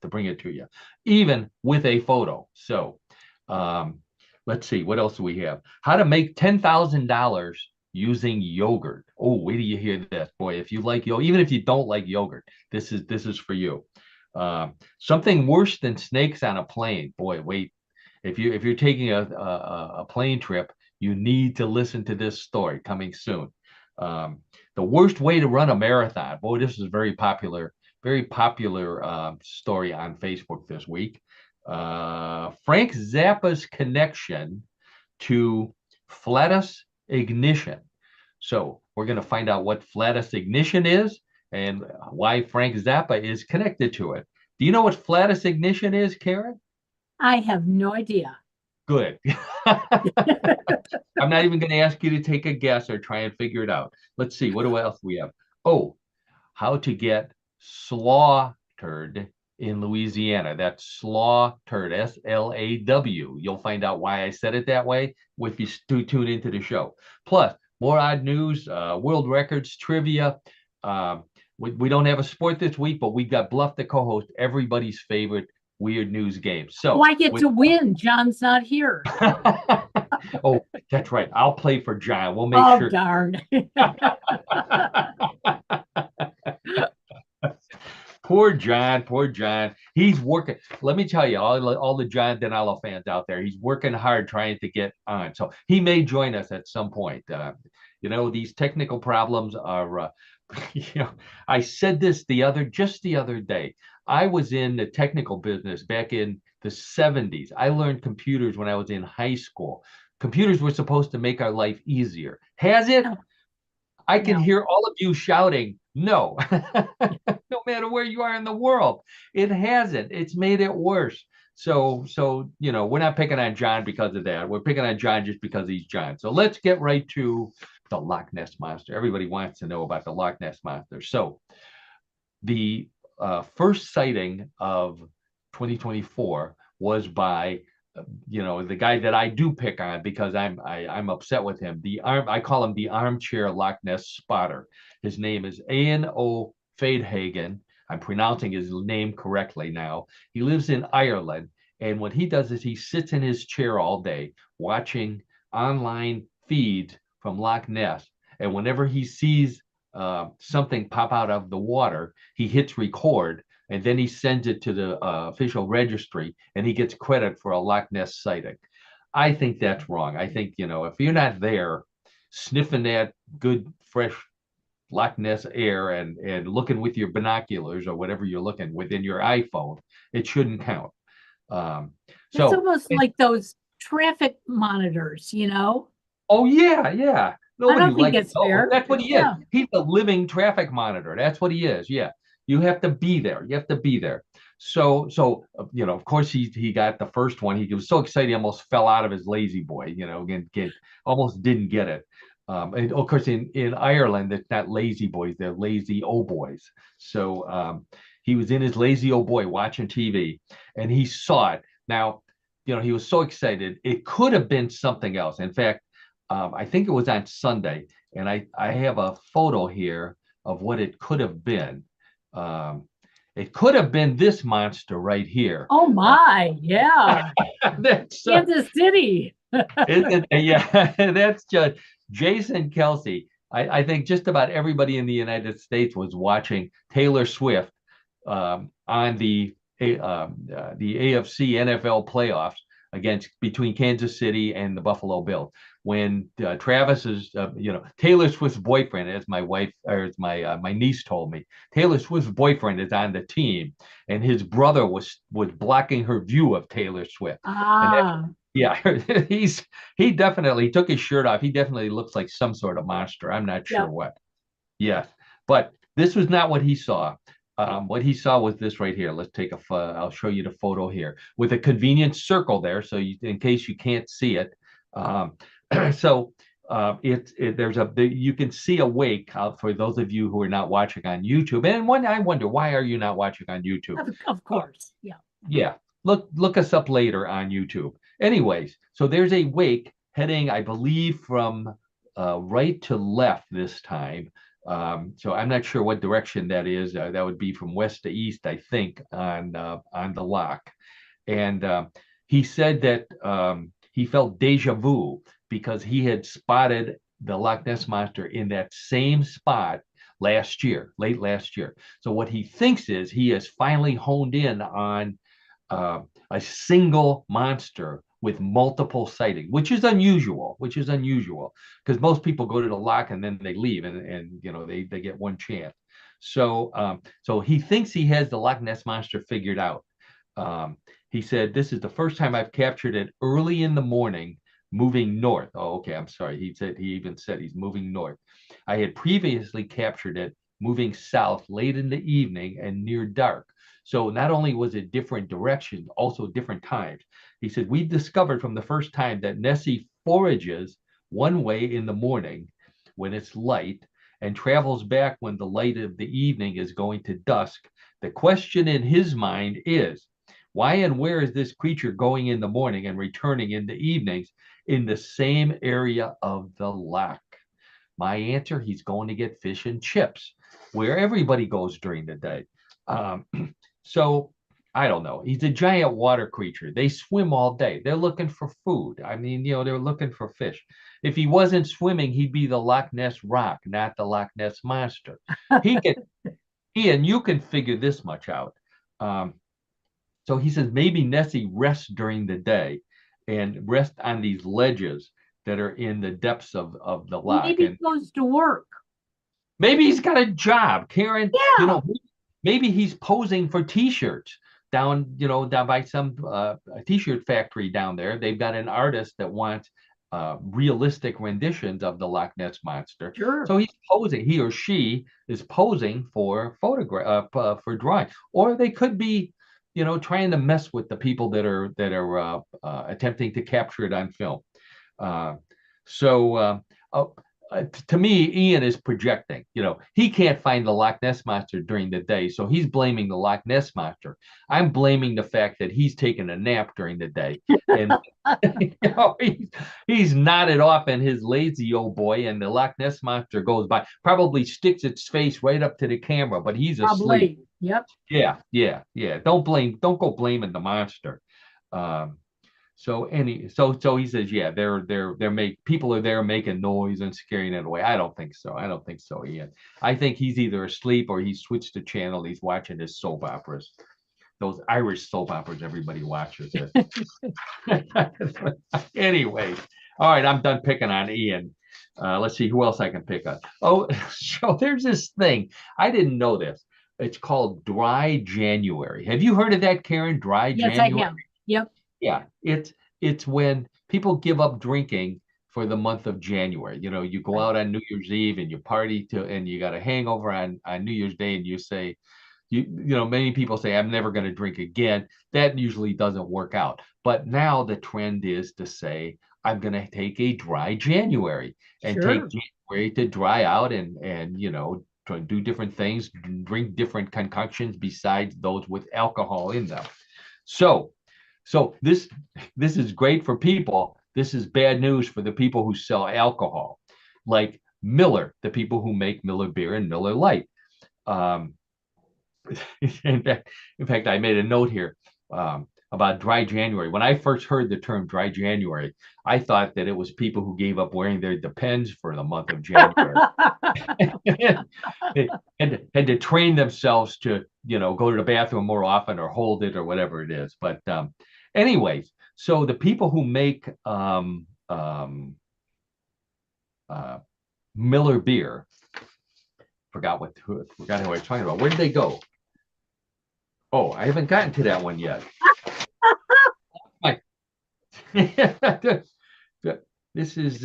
to bring it to you, even with a photo. So let's see, what else do we have? How to make $10,000 using yogurt. Oh, wait till you hear this, boy. If you like yogurt, even if you don't like yogurt, this is for you. Something worse than snakes on a plane. Boy, wait. If you're taking a plane trip, you need to listen to this story coming soon. The worst way to run a marathon. Boy, this is very popular story on Facebook this week. Frank Zappa's connection to flatus ignition. So we're going to find out what flatus ignition is and why Frank Zappa is connected to it. Do you know what flatus ignition is, Karen? I have no idea. Good. I'm not even going to ask you to take a guess or try and figure it out. Let's see. What else we have? Oh, how to get slaughtered in Louisiana. That's slaughtered, Slaw. You'll find out why I said it that way if you tune into the show. Plus, more odd news, world records, trivia. We don't have a sport this week, but we've got Bluff the co-host, everybody's favorite weird news game. So I get to win. John's not here. Oh, that's right. I'll play for John. We'll make sure. Oh, darn. Poor John, poor John. He's working. Let me tell you, all the John Denalo fans out there, he's working hard trying to get on. So he may join us at some point. These technical problems are, I said this just the other day. I was in the technical business back in the 70s. I learned computers when I was in high school. Computers were supposed to make our life easier. Has it? No. I can hear all of you shouting, no, no matter where you are in the world. It hasn't. It's made it worse. So we're not picking on John because of that. We're picking on John just because he's John. So let's get right to the Loch Ness Monster. Everybody wants to know about the Loch Ness Monster. So the first sighting of 2024 was by the guy that I do pick on because I'm upset with him. I call him the armchair Loch Ness spotter. His name is Ian O'Fadehagen. I'm pronouncing his name correctly now. He lives in Ireland, and what he does is he sits in his chair all day watching online feeds from Loch Ness, and whenever he sees something pop out of the water, he hits record, and then he sends it to the official registry, and he gets credit for a Loch Ness sighting. I think that's wrong. I think, if you're not there sniffing that good, fresh Loch Ness air and looking with your binoculars or whatever you're looking within your iPhone, it shouldn't count. It's almost like those traffic monitors, Oh, yeah. Nobody I don't think it's fair. That's what he is. He's a living traffic monitor. That's what he is. Yeah. You have to be there. So of course he got the first one. He was so excited he almost fell out of his lazy boy, almost didn't get it. And of course in Ireland, it's not lazy boys, they're lazy old boys. So he was in his lazy old boy watching TV and he saw it. Now, he was so excited. It could have been something else. In fact, I think it was on Sunday, and I have a photo here of what it could have been. It could have been this monster right here. Oh my, yeah. That's Kansas City. Yeah, that's just Jason Kelsey. I think just about everybody in the United States was watching Taylor Swift on the AFC NFL playoffs between Kansas City and the Buffalo Bills. When Travis's, Taylor Swift's boyfriend, as my wife or as my niece told me, Taylor Swift's boyfriend is on the team, and his brother was blocking her view of Taylor Swift. He definitely took his shirt off. He definitely looks like some sort of monster. I'm not sure what. Yes, but this was not what he saw. What he saw was this right here. Let's take I'll show you the photo here with a convenient circle there, so in case you can't see it. So you can see a wake for those of you who are not watching on YouTube. And I wonder, why are you not watching on YouTube? Of course, yeah. Look us up later on YouTube. Anyways, so there's a wake heading, I believe, from right to left this time. So I'm not sure what direction that is. That would be from west to east, I think, on the lock. And he said that he felt deja vu because he had spotted the Loch Ness Monster in that same spot last year, late last year. So what he thinks is he has finally honed in on uh, a single monster with multiple sightings, which is unusual because most people go to the lock and then they leave and they get one chance. So he thinks he has the Loch Ness Monster figured out. Um, he said, "This is the first time I've captured it early in the morning, moving north." Oh, okay. I'm sorry. He even said he's moving north. I had previously captured it moving south late in the evening and near dark. So not only was it different directions, also different times. He said, "We discovered from the first time that Nessie forages one way in the morning when it's light and travels back when the light of the evening is going to dusk. The question in his mind is, why and where is this creature going in the morning and returning in the evenings in the same area of the loch?" My answer, he's going to get fish and chips, where everybody goes during the day. Um, so I don't know. He's a giant water creature. They swim all day. They're looking for food. I mean, they're looking for fish. If he wasn't swimming, he'd be the Loch Ness Rock, not the Loch Ness Monster. He can, Ian, you can figure this much out. Um, so he says maybe Nessie rests during the day and rests on these ledges that are in the depths of the loch. Maybe And he goes to work. maybe he's got a job, Karen. Yeah. Maybe he's posing for T-shirts down by some T-shirt factory down there. They've got an artist that wants realistic renditions of the Loch Ness Monster. Sure. So he's posing. He or she is posing for photograph for drawing, or they could be, trying to mess with the people that are attempting to capture it on film. Uh, so to me, Ian is projecting. He can't find the Loch Ness Monster during the day, so he's blaming the Loch Ness Monster. I'm blaming the fact that he's taking a nap during the day, and he's nodded off in his lazy old boy, and the Loch Ness Monster goes by, probably sticks its face right up to the camera, but he's asleep. Yep. Yeah. Don't go blaming the monster. Um, so he says, yeah, people are there making noise and scaring it away. I don't think so. I don't think so, Ian. I think he's either asleep or he's switched the channel. He's watching his soap operas, those Irish soap operas everybody watches. Anyway, all right, I'm done picking on Ian. Let's see who else I can pick on. Oh, so there's this thing. I didn't know this. It's called Dry January. Have you heard of that, Karen? Dry Yes, I January? have. Yep. Yeah, it's when people give up drinking for the month of January. You go out on New Year's Eve and you party and you got a hangover on New Year's Day and you say, many people say, I'm never going to drink again. That usually doesn't work out. But now the trend is to say, I'm going to take a dry January and take January to dry out and to do different things, drink different concoctions besides those with alcohol in them. So this is great for people. This is bad news for the people who sell alcohol, like Miller, the people who make Miller Beer and Miller Lite. In fact, I made a note here about dry January. When I first heard the term dry January, I thought that it was people who gave up wearing their Depends for the month of January. had to train themselves to, go to the bathroom more often or hold it or whatever it is. But anyways, so the people who make Miller Beer, forgot who I was talking about. Where did they go? Oh, I haven't gotten to that one yet. This is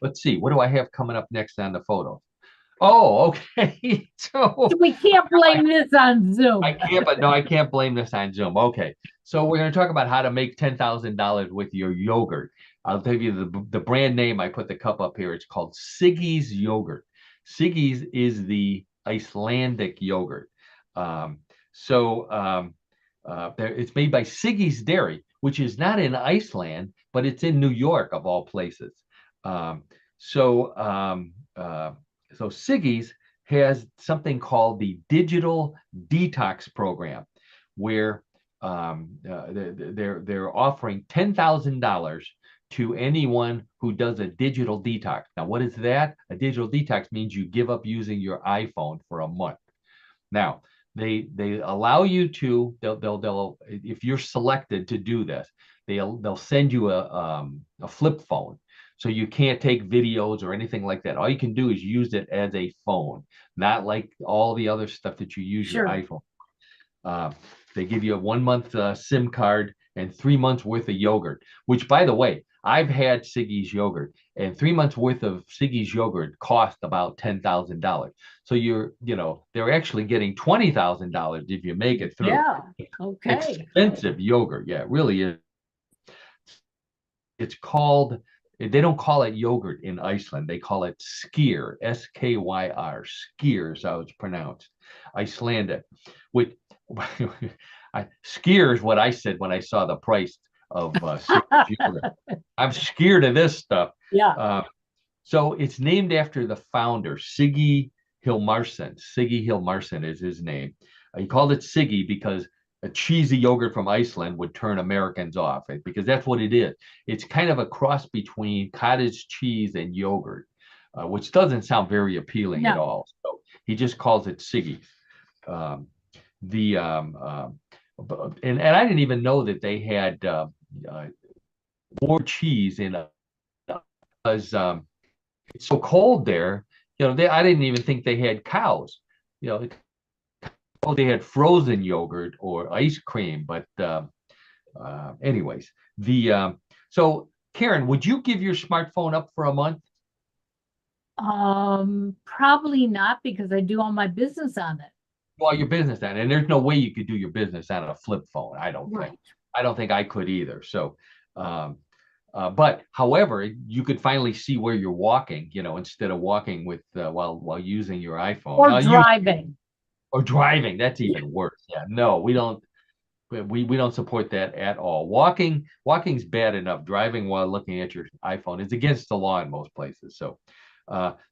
let's see, what do I have coming up next on the photo? Oh, okay. So we can't blame this on Zoom. I can't blame this on Zoom. Okay. So we're going to talk about how to make $10,000 with your yogurt. I'll tell you the brand name. I put the cup up here. It's called Siggy's Yogurt. Siggy's is the Icelandic yogurt. It's made by Siggy's Dairy, which is not in Iceland, but it's in New York of all places. So Siggy's has something called the Digital Detox Program, where they're offering $10,000 to anyone who does a digital detox. Now, what is that? A digital detox means you give up using your iPhone for a month. Now, they allow you to, they'll if you're selected to do this, they'll send you a flip phone. So you can't take videos or anything like that. All you can do is use it as a phone, not like all the other stuff that you use your Sure. iPhone. Uh, they give you a 1 month SIM card and 3 months worth of yogurt, which, by the way, I've had Siggy's yogurt, and 3 months worth of Siggy's yogurt cost about $10,000. So they're actually getting $20,000 if you make it through. Yeah. Okay. Expensive yogurt. Yeah, it really is. It's called, they don't call it yogurt in Iceland. They call it skyr, Skyr. Skyr is how it's pronounced. Icelandic. Which skyr is what I said when I saw the price of yogurt. I'm scared of this stuff. Yeah. So it's named after the founder, Siggy Hilmarsson. Siggy Hilmarsson is his name. He called it Siggy because a cheesy yogurt from Iceland would turn Americans off, because that's what it is. It's kind of a cross between cottage cheese and yogurt, which doesn't sound very appealing at all. So he just calls it Siggy. Um, the and I didn't even know that they had more cheese in it, because it's so cold there. I didn't even think they had cows. They had frozen yogurt or ice cream, but anyways, so Karen, would you give your smartphone up for a month? Probably not, because I do all my business on it. Well, your business on, and there's no way you could do your business on a flip phone. I don't think. I don't think I could either. So, but however, you could finally see where you're walking, instead of walking with while using your iPhone or driving. Or driving. That's even worse. Yeah, no, we don't. We don't support that at all. Walking's bad enough. Driving while looking at your iPhone is against the law in most places. So,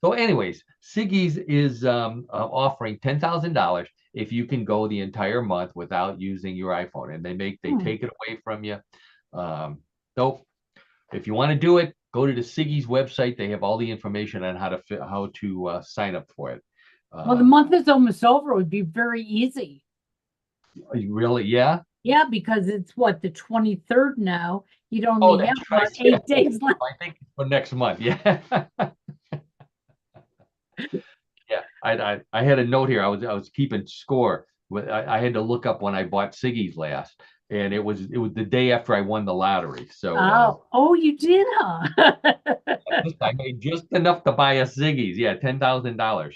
anyways, Siggy's is offering $10,000 if you can go the entire month without using your iPhone, and they take it away from you. So, if you want to do it, go to the Siggy's website. They have all the information on how to sign up for it. Well, the month is almost over. It would be very easy. Really? Yeah. Yeah, because it's what, the 23rd now. You'd only have about 8 days left. I think for next month. Yeah. Yeah. I had a note here. I was keeping score. I had to look up when I bought Siggy's last, and it was the day after I won the lottery. So you did, huh? I made just enough to buy a Siggy's. Yeah, $10,000.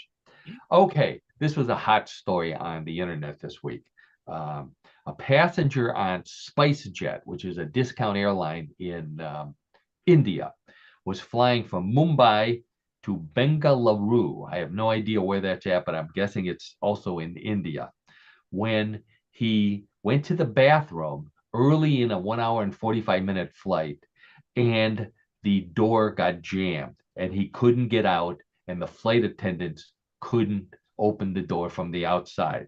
Okay, this was a hot story on the internet this week. A passenger on SpiceJet, which is a discount airline in India, was flying from Mumbai to Bengaluru. I have no idea where that's at, but I'm guessing it's also in India. When he went to the bathroom early in a 1 hour and 45-minute flight, and the door got jammed and he couldn't get out, and the flight attendants couldn't open the door from the outside.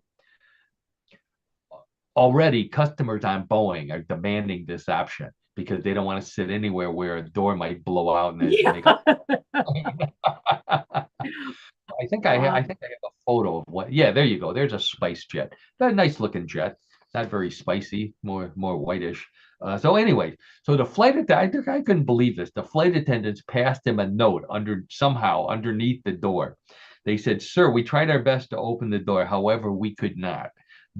Already, customers on Boeing are demanding this option because they don't want to sit anywhere where a door might blow out. And I think I have a photo of what. Yeah, there you go. There's a SpiceJet. That's a nice looking jet. Not very spicy, more whitish. So anyway, so the flight attendant, I couldn't believe this. The flight attendants passed him a note somehow underneath the door. They said, "Sir, we tried our best to open the door. However, we could not.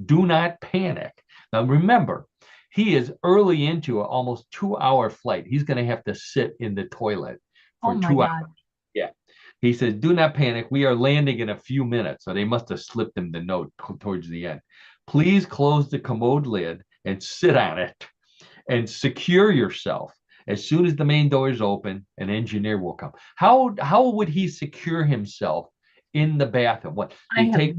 Do not panic." Now, remember, he is early into an almost 2-hour flight. He's going to have to sit in the toilet for 2 hours. Yeah. He says, "Do not panic. We are landing in a few minutes." So they must have slipped him the note towards the end. "Please close the commode lid and sit on it and secure yourself. As soon as the main door is open, an engineer will come." How would he secure himself in the bathroom? What he take?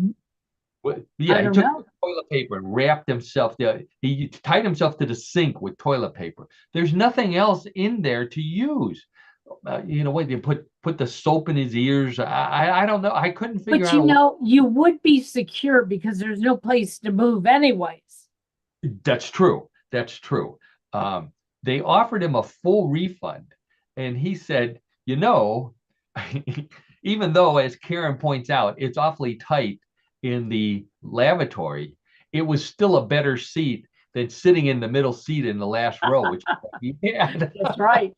He took toilet paper and wrapped himself there. He tied himself to the sink with toilet paper. There's nothing else in there to use. You know what? They put the soap in his ears. I don't know. I couldn't figure But out a way. you would be secure because there's no place to move anyways. That's true. That's true. Um, they offered him a full refund, and he said, you know, even though, as Karen points out, it's awfully tight in the lavatory, it was still a better seat than sitting in the middle seat in the last row, which he had. That's right.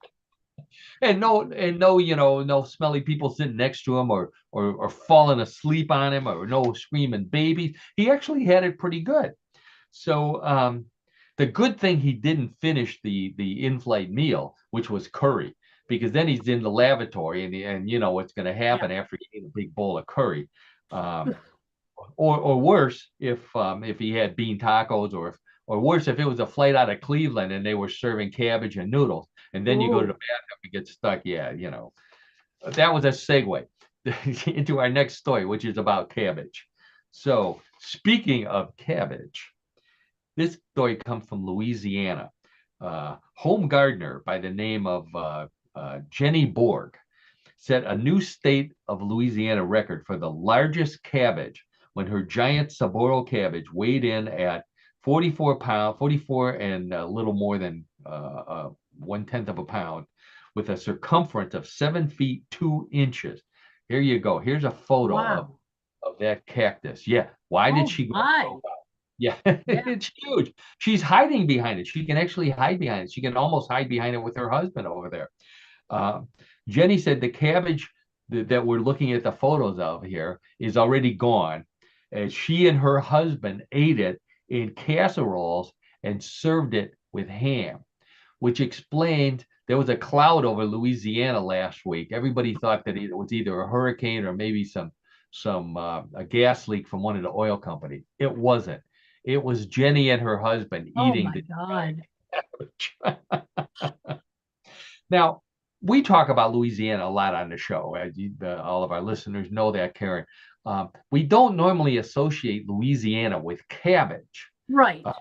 And no, no smelly people sitting next to him or falling asleep on him or no screaming babies. He actually had it pretty good. So the good thing he didn't finish the in-flight meal, which was curry, because then he's in the lavatory and you know what's going to happen Yeah. after eating a big bowl of curry. Or worse if he had bean tacos or worse if it was a flight out of Cleveland and they were serving cabbage and noodles and then you go to the Ooh, bathroom and get stuck. Yeah, that was a segue into our next story, which is about cabbage. So speaking of cabbage, this story comes from Louisiana. Home gardener by the name of Jenny Borg set a new state of Louisiana record for the largest cabbage when her giant Saboro cabbage weighed in at 44 pounds, 44 and a little more than 1/10 of a pound, with a circumference of 7 feet 2 inches. Here you go. Here's a photo wow. of that cactus. Yeah. Why did Oh she go my. so far? Yeah, Yeah. it's huge. She's hiding behind it. She can actually hide behind it. She can almost hide behind it with her husband over there. Uh, Jenny said the cabbage that we're looking at the photos of here is already gone. And she and her husband ate it in casseroles and served it with ham, which explained there was a cloud over Louisiana last week. Everybody thought that it was either a hurricane or maybe some a gas leak from one of the oil companies. It wasn't. It was Jenny and her husband Oh eating my the God. cabbage. Now, we talk about Louisiana a lot on the show. As all of our listeners know that, Karen. We don't normally associate Louisiana with cabbage. Right. Uh,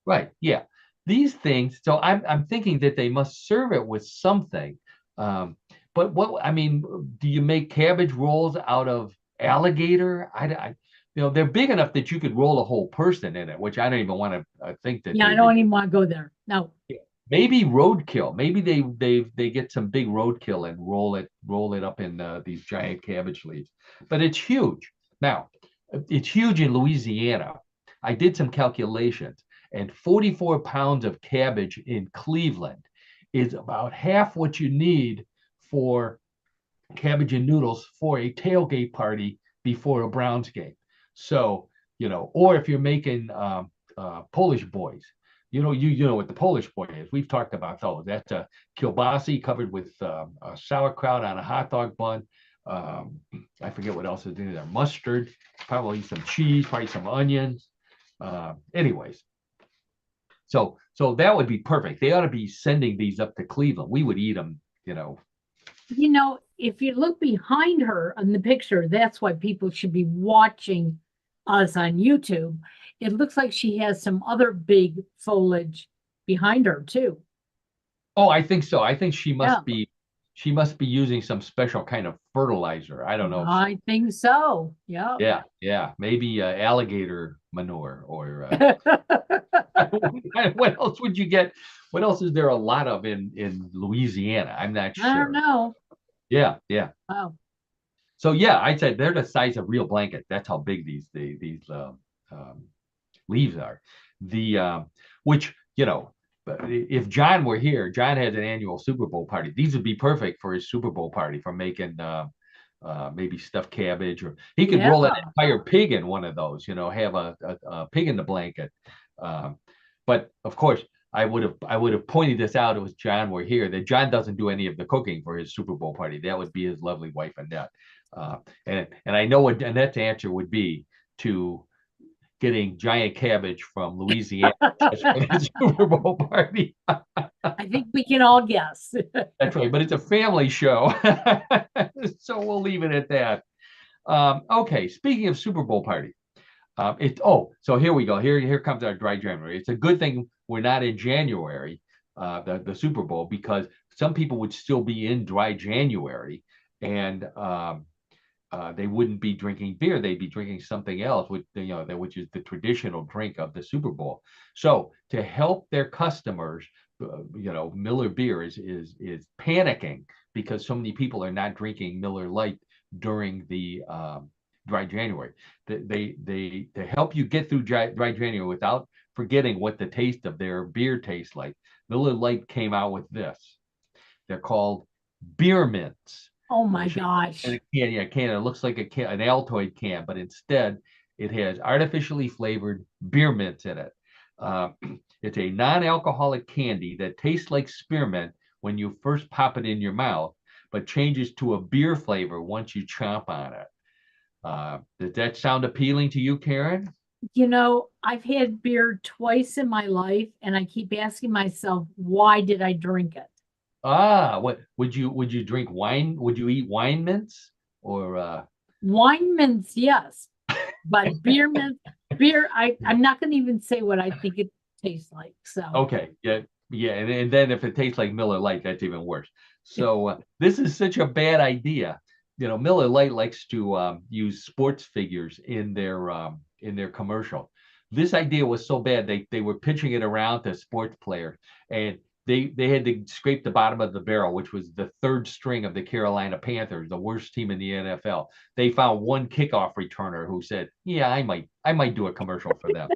right. Yeah. These things. So I'm thinking that they must serve it with something. Um, but what I mean, do you make cabbage rolls out of alligator? They're big enough that you could roll a whole person in it, which I don't even want to think that Yeah, I they would. don't even want to go there. No. Maybe roadkill. Maybe they get some big roadkill and roll it up in these giant cabbage leaves. But it's huge. Now, it's huge in Louisiana. I did some calculations, and 44 pounds of cabbage in Cleveland is about half what you need for cabbage and noodles for a tailgate party before a Browns game. So, or if you're making Polish boys, you know what the Polish boy is. We've talked about those. That's a kielbasi covered with sauerkraut on a hot dog bun. I forget what else is in there. Mustard, probably some cheese, probably some onions. Anyways, so that would be perfect. They ought to be sending these up to Cleveland. We would eat them, If you look behind her in the picture, that's why people should be watching us on YouTube. It looks like she has some other big foliage behind her too. Oh, I think so. I think Yeah, she must be using some special kind of fertilizer. I don't know if she, I think so. Yeah. yeah, yeah, maybe alligator manure or what else would you get? What else is there a lot of in Louisiana? I'm not I don't sure. know. Yeah, yeah. Oh, So yeah, I'd say they're the size of real blankets. That's how big these um, leaves are. The which if John were here, John has an annual Super Bowl party. These would be perfect for his Super Bowl party for making maybe stuffed cabbage, or he could yeah. roll an entire pig in one of those. Have a pig in the blanket. Um, but of course, I would have pointed this out if John were here, that John doesn't do any of the cooking for his Super Bowl party. That would be his lovely wife Annette. And I know what Annette's answer would be to getting giant cabbage from Louisiana just for the Super Bowl party. I think we can all guess. That's right, but it's a family show, so we'll leave it at that. Okay, speaking of Super Bowl party, so here we go. Here comes our dry January. It's a good thing we're not in January the Super Bowl, because some people would still be in dry January, and they wouldn't be drinking beer; they'd be drinking something else, which is the traditional drink of the Super Bowl. So to help their customers, Miller Beer is panicking because so many people are not drinking Miller Lite during the dry January. They to help you get through dry January without forgetting what the taste of their beer tastes like. Miller Lite came out with this. They're called beer mints. Oh They're my shaped in a gosh. can, yeah, can. It looks like an Altoid can, but instead it has artificially flavored beer mints in it. Uh, it's a non-alcoholic candy that tastes like spearmint when you first pop it in your mouth, but changes to a beer flavor once you chomp on it. Does that sound appealing to you, Karen? I've had beer twice in my life, and I keep asking myself, why did I drink it? What would you drink wine? Would you eat wine mints or Wine mints, yes, but I'm not going to even say what I think it tastes like. So, okay, yeah, yeah, and then if it tastes like Miller Lite, that's even worse. So this is such a bad idea. Miller Lite likes to use sports figures in their commercial. This idea was so bad they were pitching it around to sports players, and they had to scrape the bottom of the barrel, which was the third string of the Carolina Panthers, the worst team in the NFL. They found one kickoff returner who said, "Yeah, I might do a commercial for them."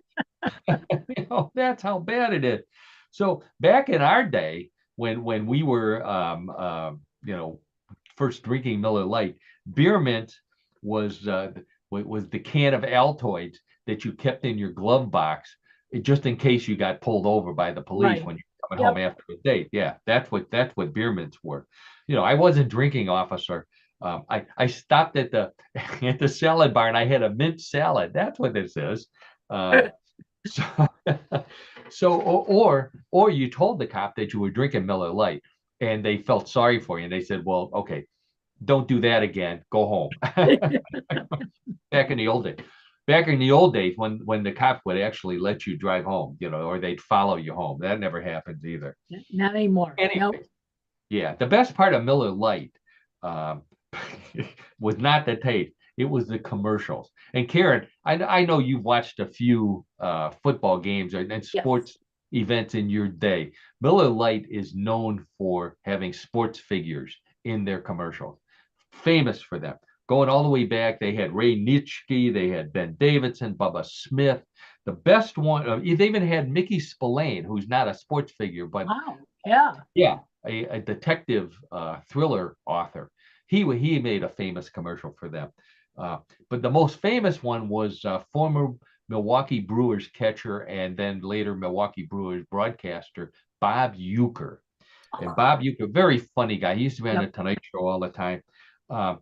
That's how bad it is. So back in our day, when we were first drinking Miller Lite, beer mint was was the can of Altoids that you kept in your glove box, just in case you got pulled over by the police right. when you're coming home Yep. after a date. Yeah, that's what beer mints were. I wasn't drinking, officer. I stopped at the at the salad bar and I had a mint salad. That's what this is. Uh, so, or you told the cop that you were drinking Miller Lite, and they felt sorry for you, and they said, "Well, okay, don't do that again. Go home." Back in the old days, when the cop would actually let you drive home, or they'd follow you home. That never happens either. Not anymore. Nope. Anyway, yeah, the best part of Miller Lite um, was not the taste; it was the commercials. And Karen, I know you've watched a few football games and Yes. sports events in your day. Miller Lite is known for having sports figures in their commercials, famous for them. Going all the way back, they had Ray Nitschke, they had Ben Davidson, Bubba Smith. The best one, they even had Mickey Spillane, who's not a sports figure, but Wow. Yeah. yeah, a detective thriller author. He made a famous commercial for them. But the most famous one was former Milwaukee Brewers catcher and then later Milwaukee Brewers broadcaster Bob Uecker. And Oh, Bob Uecker, very funny guy. He used to be on the yep. Tonight Show all the time. Uh,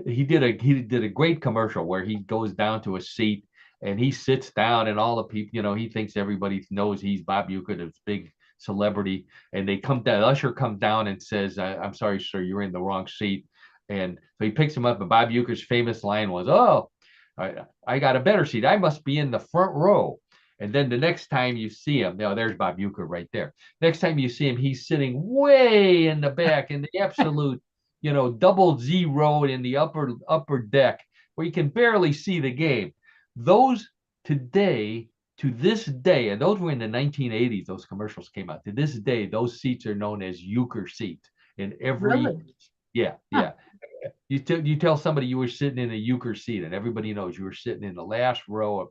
he did a great commercial where he goes down to a seat and he sits down and all the people, he thinks everybody knows he's Bob Uecker, this big celebrity, and they come down. Usher comes down and says, "I'm sorry, sir, you're in the wrong seat." And so he picks him up, and Bob Uecker's famous line was, "Oh, I got a better seat. I must be in the front row." And then the next time you see him, there's Bob Uecker right there. Next time you see him, he's sitting way in the back in the absolute, double Z road in the upper deck where you can barely see the game. Those today, to this day, and those were in the 1980s, those commercials came out. To this day, those seats are known as Uecker seats in every, Really? yeah, Huh. yeah. You tell somebody you were sitting in a euchre seat, and everybody knows you were sitting in the last row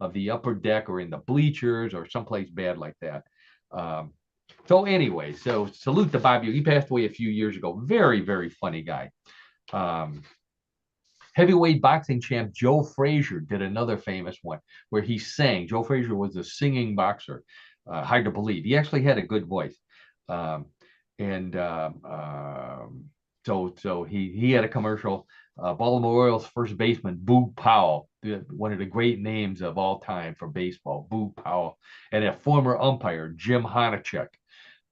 of the upper deck, or in the bleachers, or someplace bad like that. Um, so anyway, so salute to Bob. He passed away a few years ago. Very, very funny guy. Um, Heavyweight boxing champ Joe Frazier did another famous one where he sang. Joe Frazier was a singing boxer. Hard to believe. He actually had a good voice. Um, and so he had a commercial. Baltimore Orioles first baseman Boog Powell, one of the great names of all time for baseball, Boog Powell, and a former umpire Jim Honachek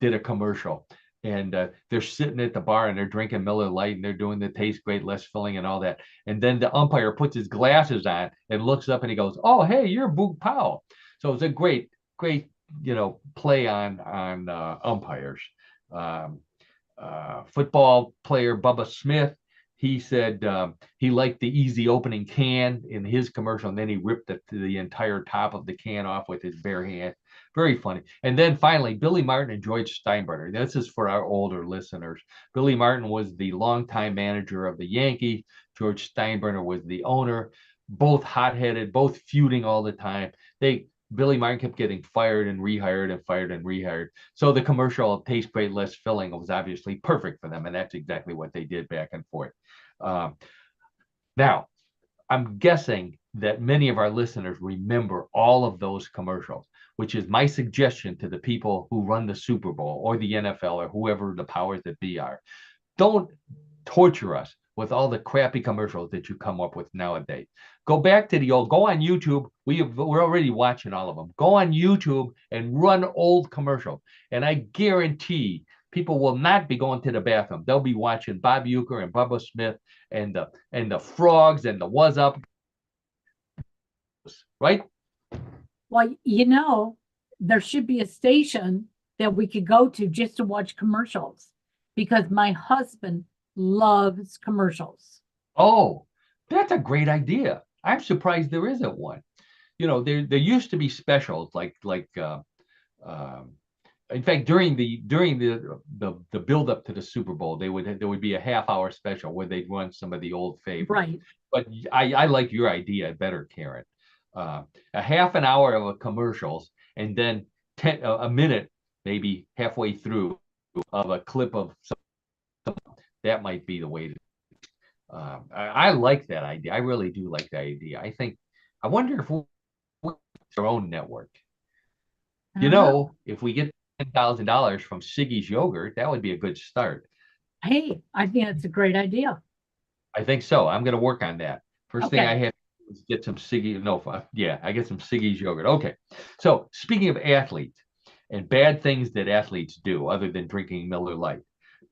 did a commercial. And they're sitting at the bar and they're drinking Miller Lite and they're doing the taste great, less filling, and all that. And then the umpire puts his glasses on and looks up and he goes, "Oh, hey, you're Boog Powell." So it's a great, great play on umpires. Um, Football player Bubba Smith, he said he liked the easy opening can in his commercial, and then he ripped the entire top of the can off with his bare hand. Very funny. And then finally, Billy Martin and George Steinbrenner. This is for our older listeners. Billy Martin was the longtime manager of the Yankees. George Steinbrenner was the owner. Both hot-headed, both feuding all the time. Billy Martin kept getting fired and rehired and fired and rehired. So the commercial "Tastes Great, Less Filling" was obviously perfect for them, and that's exactly what they did back and forth. Um, Now, I'm guessing that many of our listeners remember all of those commercials, which is my suggestion to the people who run the Super Bowl or the NFL or whoever the powers that be are. Don't torture us with all the crappy commercials that you come up with nowadays. Go back to go on YouTube. We're already watching all of them. Go on YouTube and run old commercials. And I guarantee people will not be going to the bathroom. They'll be watching Bob Uecker and Bubba Smith and the frogs and the was up, right? Well, there should be a station that we could go to just to watch commercials because my husband loves commercials. Oh, that's a great idea. I'm surprised there isn't one. There used to be specials um, in fact, during the build up to the Super Bowl, there would be a half-hour special where they'd run some of the old favorites. Right. But I like your idea better, Karen. A half an hour of commercials, and then a minute, maybe halfway through, of a clip of that might be the way to. I like that idea. I really do like that idea. I wonder if we our own network. If we get $10,000 from Siggy's yogurt, that would be a good start. Hey, I think that's a great idea. I think so. I'm going to work on that. First thing I Okay. have to do is get some Siggy. No, yeah, I get some Siggy's yogurt. Okay. So speaking of athletes and bad things that athletes do, other than drinking Miller Lite,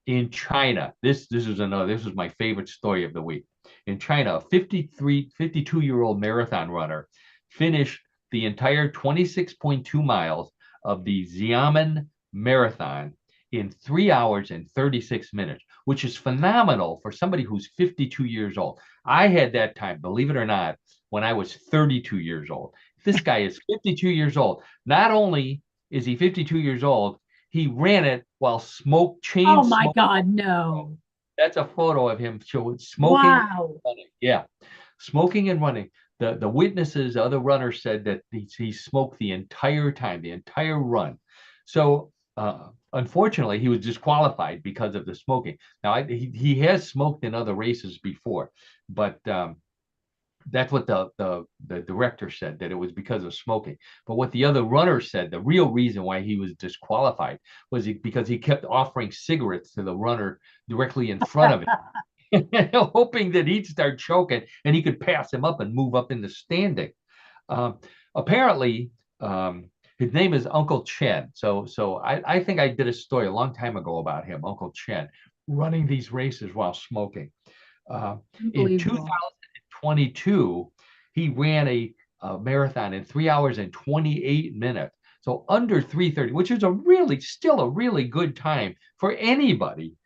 in China, this is my favorite story of the week. In China, a 52-year-old marathon runner finished the entire 26.2 miles of the Xiamen Marathon in 3 hours and 36 minutes, which is phenomenal for somebody who's 52 years old. I had that time, believe it or not, when I was 32 years old. This guy is 52 years old. Not only is he 52 years old, he ran it while chain Oh my smoking. God, no. That's a photo of him showing smoking. Wow. Running. Yeah, smoking and running. The witnesses, other runners said that he smoked the entire time, the entire run. So unfortunately, he was disqualified because of the smoking. Now he has smoked in other races before, but that's what the director said, that it was because of smoking. But what the other runner said, the real reason why he was disqualified was because he kept offering cigarettes to the runner directly in front of him, hoping that he'd start choking and he could pass him up and move up in the standing. Um, Apparently, his name is Uncle Chen. So I think I did a story a long time ago about him, Uncle Chen, running these races while smoking. In 2022, he ran a marathon in 3 hours and 28 minutes. So under 3:30, which is still a really good time for anybody.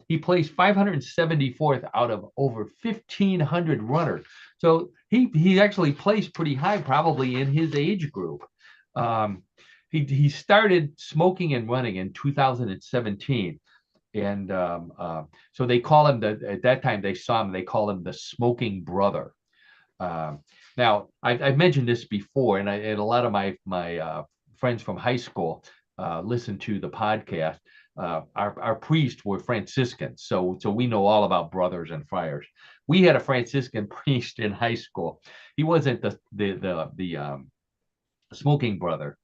He placed 574th out of over 1,500 runners. So he actually placed pretty high, probably in his age group. He started smoking and running in 2017. And so they call him at that time they saw him, they call him the smoking brother. Now I've mentioned this before, and a lot of my friends from high school listen to the podcast. Our priests were Franciscans, so we know all about brothers and friars. We had a Franciscan priest in high school. He wasn't the smoking brother.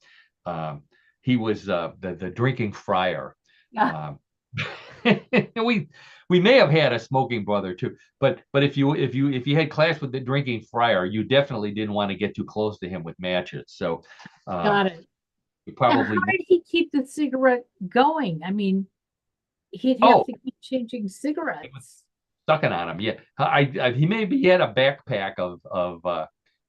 He was the drinking friar. Yeah. We may have had a smoking brother too, but if you had class with the drinking friar, you definitely didn't want to get too close to him with matches. So Got it. you Now, probably how did he keep the cigarette going? I mean, he'd have to keep changing cigarettes. sucking on him. Yeah, he had a backpack of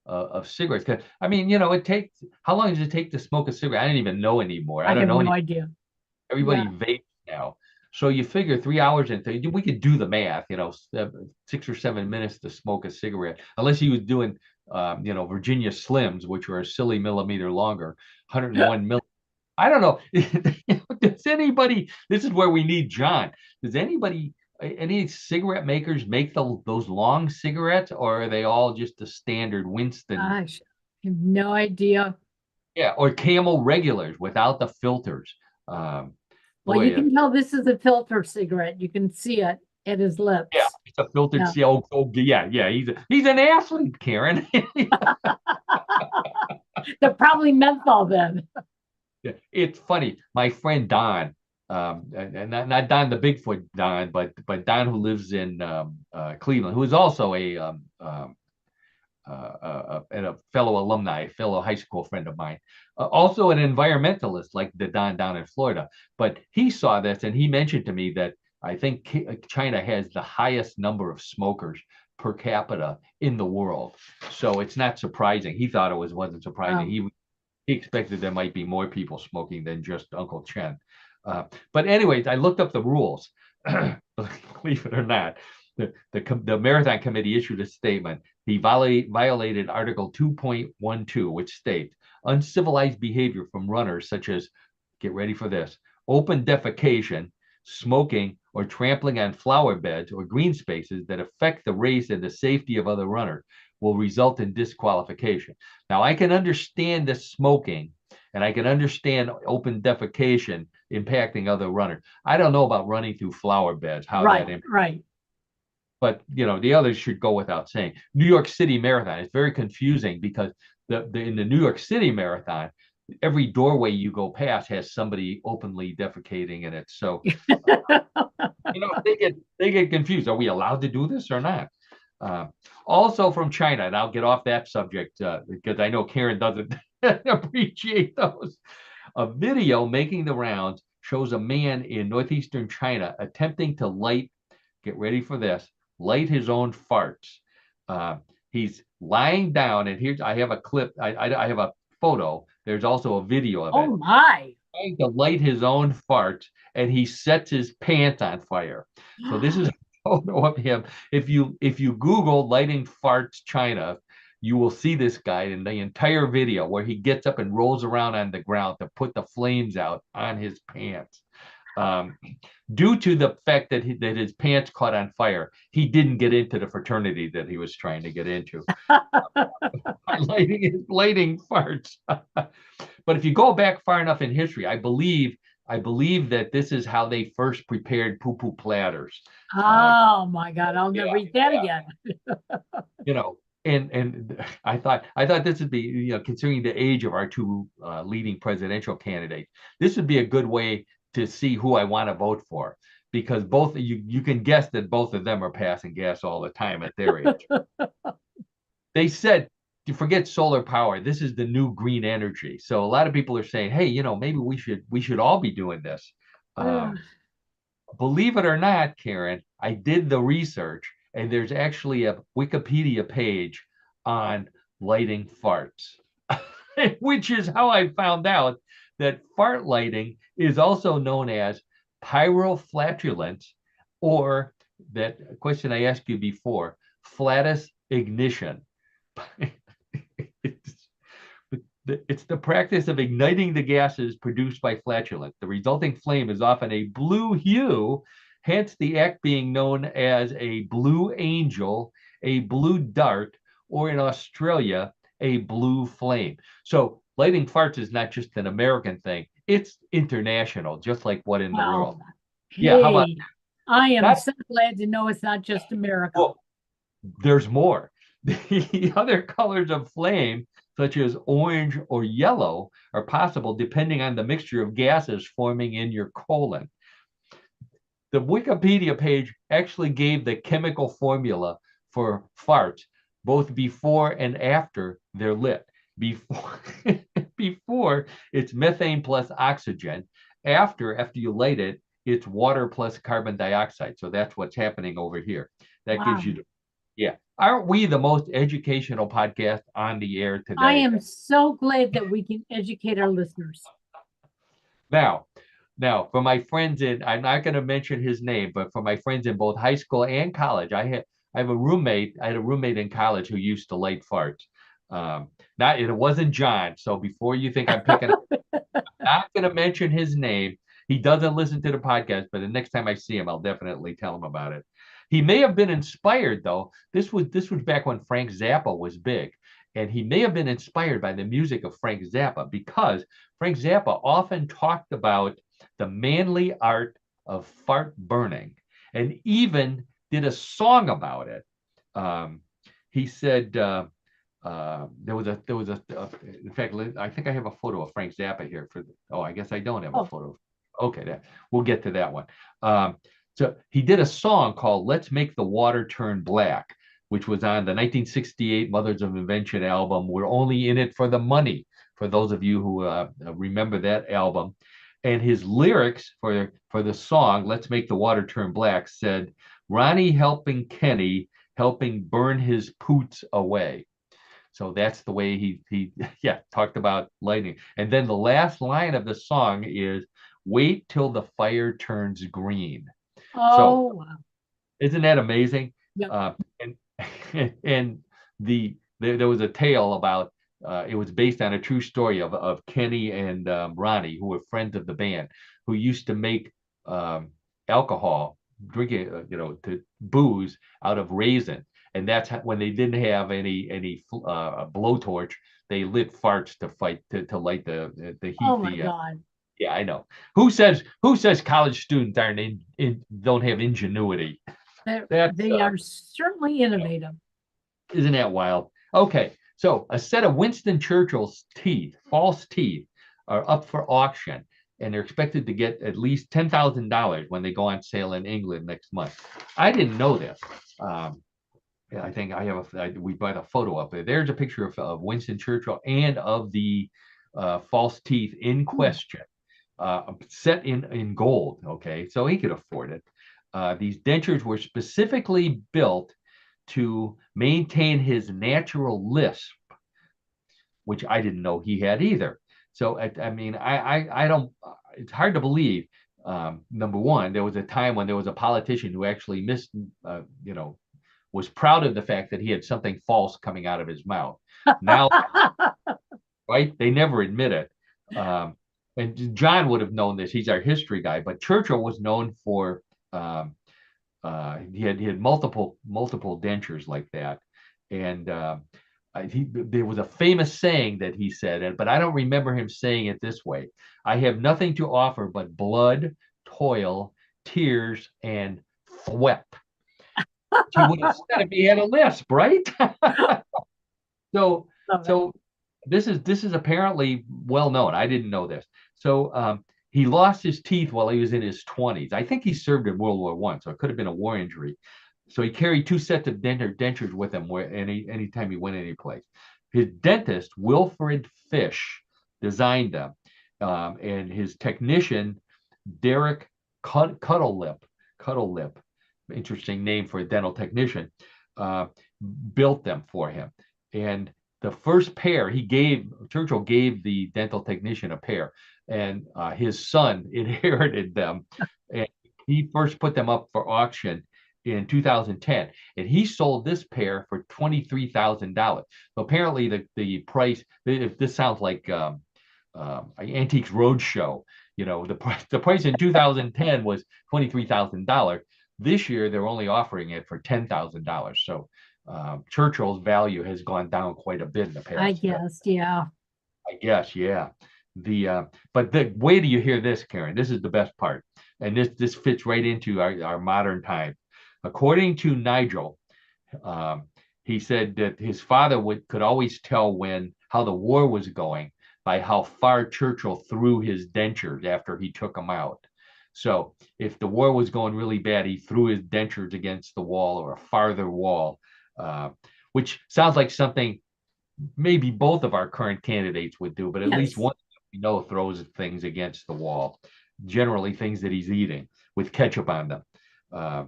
of cigarettes. 'Cause, I mean, it takes, how long does it take to smoke a cigarette? I don't even know anymore. I I don't have know no any. idea. Yeah. Everybody vapes now. So you figure 3 hours and we could do the math, 6 or 7 minutes to smoke a cigarette, unless he was doing, Virginia Slims, which were a silly millimeter longer, 101 millimeters. I don't know. Does anybody, this is where we need John. Does anybody, any cigarette makers make those long cigarettes, or are they all just the standard Winston? Gosh, I have no idea. Yeah, or Camel regulars without the filters. Um, Well, you boy, can tell this is a filter cigarette. You can see it at his yeah, lips. it's a filtered Yeah. seal. Oh, yeah, yeah. He's an athlete, Karen. They're probably menthol then. It's funny. My friend Don, and not Don the Bigfoot Don, but Don who lives in Cleveland, who is also and a fellow alumni, fellow high school friend of mine, also an environmentalist like the Don down in Florida. But he saw this and he mentioned to me that I think China has the highest number of smokers per capita in the world. So it's not surprising. He thought wasn't surprising. Oh, He expected there might be more people smoking than just Uncle Chen. But anyways, I looked up the rules. Believe it or not, the marathon committee issued a statement. He violated Article 2.12, which states uncivilized behavior from runners, such as, get ready for this, open defecation, smoking, or trampling on flower beds or green spaces that affect the race and the safety of other runners will result in disqualification. Now, I can understand the smoking and I can understand open defecation impacting other runners. I don't know about running through flower beds, how that right, impacts, right. but the others should go without saying. New York City Marathon is very confusing because in the New York City Marathon, every doorway you go past has somebody openly defecating in it. So they get confused. Are we allowed to do this or not? Uh, Also from China, and I'll get off that subject because I know Karen doesn't appreciate those. A video making the rounds shows a man in northeastern China attempting to get ready for this, light his own farts. Uh, he's lying down, and here's I have a clip. I have a photo. There's also a video of it. Oh my. Trying to light his own farts, and he sets his pants on fire. So this is a photo of him. If you Google lighting farts China, you will see this guy in the entire video where he gets up and rolls around on the ground to put the flames out on his pants. Um, Due to the fact that his pants caught on fire, he didn't get into the fraternity that he was trying to get into. Lighting farts. But if you go back far enough in history, I believe that this is how they first prepared poo-poo platters. Uh, Oh my God. I'll yeah, never eat that yeah, again. you know, and I thought this would be, considering the age of our two leading presidential candidates, this would be a good way to see who I want to vote for, because both you can guess that both of them are passing gas all the time at their age. They said, you forget solar power. This is the new green energy. So a lot of people are saying, hey, maybe we should all be doing this. Um, Believe it or not, Karen, I did the research, and there's actually a Wikipedia page on lighting farts, which is how I found out that fart lighting is also known as pyroflatulence, or that question I asked you before, flatus ignition. it's, it's the practice of igniting the gases produced by flatulence. The resulting flame is often a blue hue, hence the act being known as a blue angel, a blue dart, or in Australia, a blue flame. So lighting farts is not just an American thing, it's international, just like what in the Wow. world. Yeah, how about Hey, I am that? so glad to know it's not just America. Well, there's more. The other colors of flame, such as orange or yellow, are possible depending on the mixture of gases forming in your colon. The Wikipedia page actually gave the chemical formula for farts, both before and after they're lit. Before, before it's methane plus oxygen. After you light it, it's water plus carbon dioxide. So that's what's happening over here. That gives Wow. you Yeah. Aren't we the most educational podcast on the air I today? am so glad that we can educate our listeners. Now, now for my friends in, I'm not going to mention his name, but for my friends in both high school and college, I have a roommate. I had a roommate in college who used to light farts. Not it wasn't John. So before you think I'm picking, not going to mention his name. He doesn't listen to the podcast, but the next time I see him, I'll definitely tell him about it. He may have been inspired though. This was back when Frank Zappa was big, and he may have been inspired by the music of Frank Zappa because Frank Zappa often talked about the manly art of fart burning, and even did a song about it. Um, he said. In fact, I think I have a photo of Frank Zappa here for, oh, I guess I don't have a Oh, photo. Okay, we'll get to that one. Um, so he did a song called Let's Make the Water Turn Black, which was on the 1968 Mothers of Invention album. We're only in it for the money, for those of you who remember that album. And his lyrics for the song Let's Make the Water Turn Black said, Ronnie helping Kenny, helping burn his poots away. So that's the way he yeah, talked about lightning. And then the last line of the song is wait till the fire turns green. So oh, wow. isn't that amazing? Yep. And and there was a tale about it was based on a true story of Kenny and Ronnie, who were friends of the band, who used to make um, alcohol, drinking, to booze out of raisin, and that's how, when they didn't have any blowtorch, they lit farts to fight to light the Oh heat my the God. yeah, I know. Who says college students aren't don't have ingenuity? That's They are certainly innovative. isn't that wild? Okay, so a set of Winston Churchill's teeth, false teeth, are up for auction, and they're expected to get at least $10,000 when they go on sale in England next month. I didn't know this. Um, yeah, I think we brought a photo up there. There's a picture of Winston Churchill and of the false teeth in Hmm. question, set in gold. Okay, so he could afford it. These dentures were specifically built to maintain his natural lisp, which I didn't know he had either. So I mean, I don't. It's hard to believe. Number one, there was a time when there was a politician who actually was proud of the fact that he had something false coming out of his mouth. Now, right? They never admit it. Um, and John would have known this. He's our history guy. But Churchill was known for um, he had multiple dentures like that, and there was a famous saying that he said, but I don't remember him saying it this way: "I have nothing to offer but blood, toil, tears, and thwep." He would have said if he had a lisp, right? So Love it. so this is apparently well known. I didn't know this. So he lost his teeth while he was in his 20s. I think he served in World War One, so it could have been a war injury. So he carried two sets of dentures with him where anytime he went any place. His dentist, Wilfred Fish, designed them, and his technician, Derek Cuddlelip, interesting name for a dental technician, uh, built them for him. And the first pair Churchill gave the dental technician a pair, and his son inherited them. And he first put them up for auction in 2010, and he sold this pair for $23,000. So apparently, the price. If this sounds like Antiques Roadshow, the price in 2010 was $23,000. This year, they're only offering it for $10,000. So Churchill's value has gone down quite a bit in the I past. guess, yeah. I guess, yeah. But the way do you hear this, Karen? This is the best part, and this fits right into our modern time. According to Nigel, um, he said that his father could always tell how the war was going by how far Churchill threw his dentures after he took them out. So if the war was going really bad, he threw his dentures against the wall or a farther wall, uh, which sounds like something maybe both of our current candidates would do, but at least Yes. one we know throws things against the wall, generally things that he's eating with ketchup on them. Uh,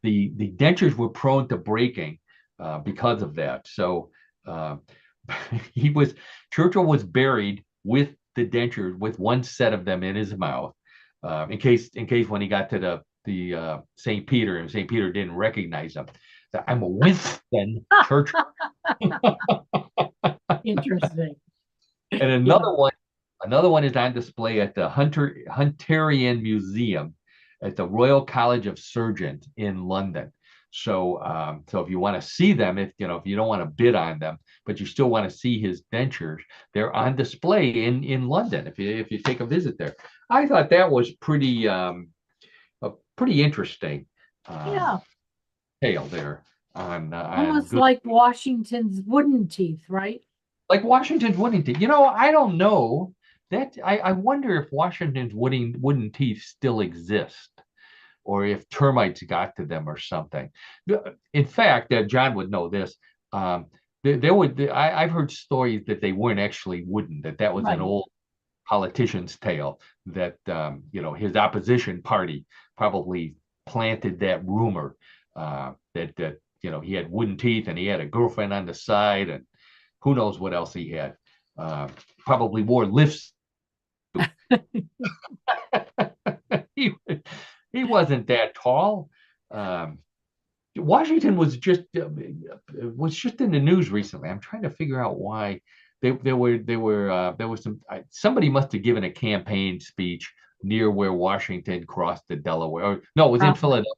the dentures were prone to breaking because of that. So uh, he was Churchill was buried with the dentures, with one set of them in his mouth, in case when he got to the St. Peter, and St. Peter didn't recognize him. That I'm a Winston Churchill. Interesting. And Yeah. another one is on display at the Hunterian Museum at the Royal College of Surgeons in London. So if you want to see them, if you don't want to bid on them, but you still want to see his dentures, they're on display in London. If you take a visit there, I thought that was pretty interesting Yeah. tale there on Almost good. like Washington's wooden teeth, right? Like Washington's wooden teeth. I don't know that. I wonder if Washington's wooden teeth still exist, or if termites got to them or something. In fact, John would know this. I've heard stories that they weren't actually wooden. That was an Right. old politician's tale. That his opposition party probably planted that rumor that he had wooden teeth and he had a girlfriend on the side and who knows what else he had. Uh, Probably wore lifts. he, he wasn't that tall. Um, Washington was just in the news recently. I'm trying to figure out why. There was somebody must have given a campaign speech near where Washington crossed the Delaware. Or, no, it was in Uh-huh. Philadelphia.